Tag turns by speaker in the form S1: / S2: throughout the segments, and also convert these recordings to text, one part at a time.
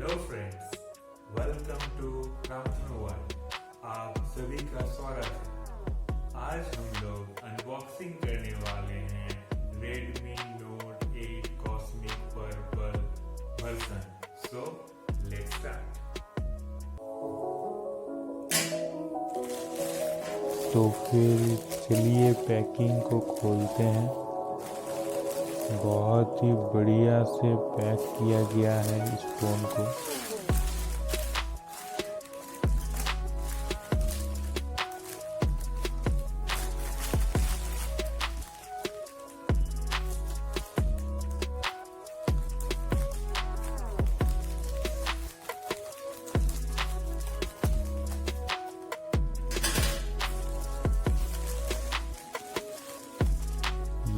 S1: Hello friends, welcome to Ramdhanu world. आप सभी का स्वागत है। आज हम लोग अनबॉक्सिंग करने वाले हैं Redmi Note 8 cosmic purple version. So let's start.
S2: तो फिर चलिए पैकिंग को खोलते हैं। बहुत ही बढ़िया से पैक किया गया है इस फ़ोन को।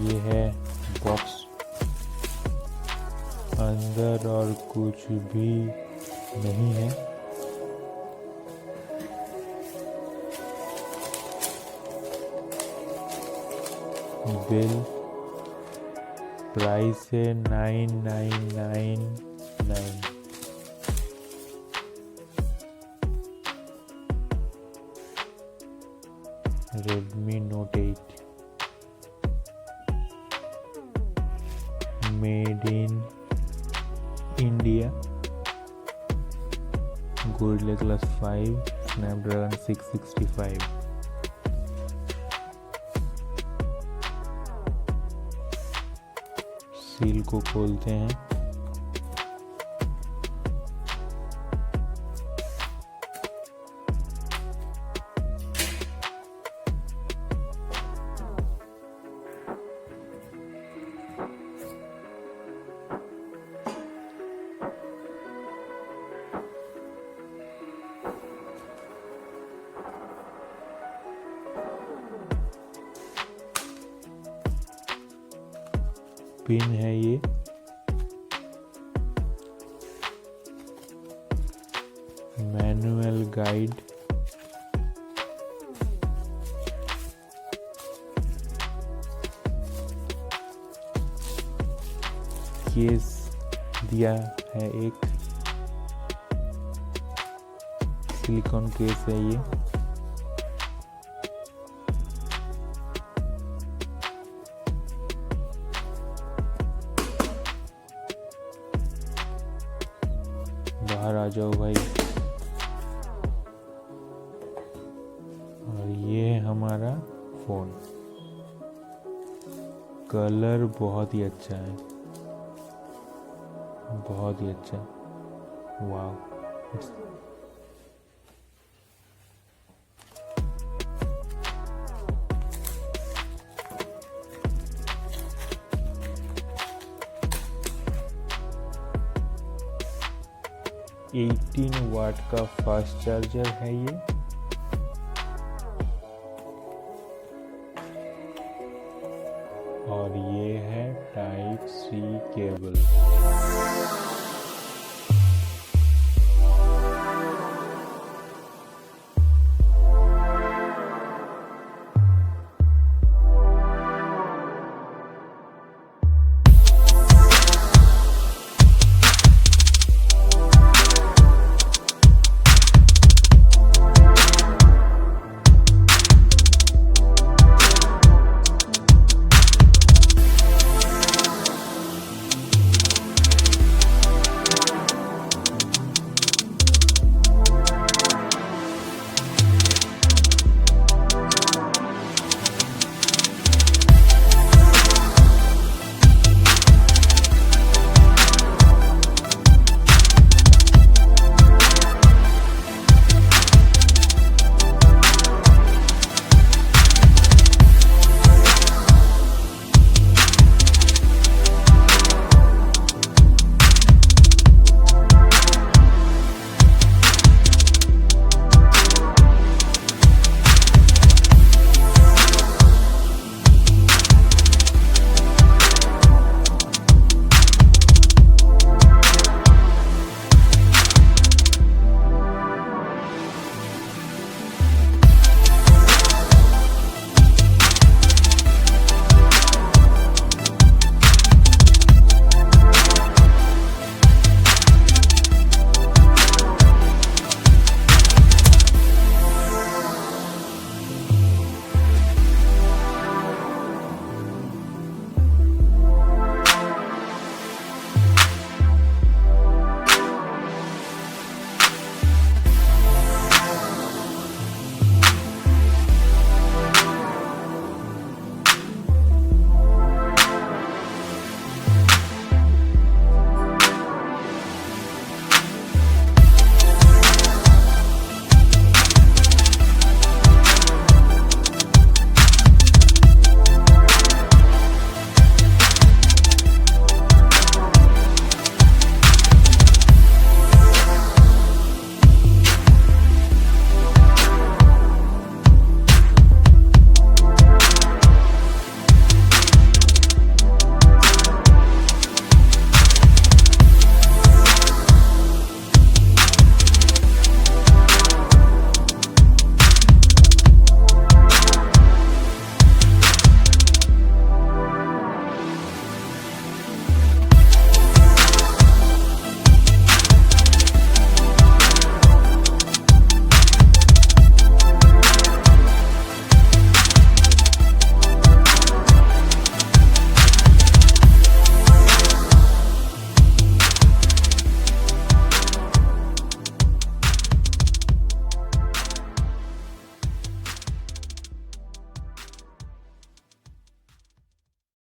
S2: ये है बॉक्स, अंदर और कुछ भी नहीं है। बिल प्राइस है 9999। Redmi Note 8 made in India, Gorilla Glass 5, Snapdragon 665। Seal को खोलते हैं। पिन है ये, मैनुअल गाइड, केस दिया है, एक सिलिकॉन केस है ये। बाहर आ जाओ भाई। और ये है हमारा फोन। कलर बहुत ही अच्छा है, बहुत ही अच्छा। वाव। 18 वाट का फास्ट चार्जर है ये। और ये है टाइप सी केबल।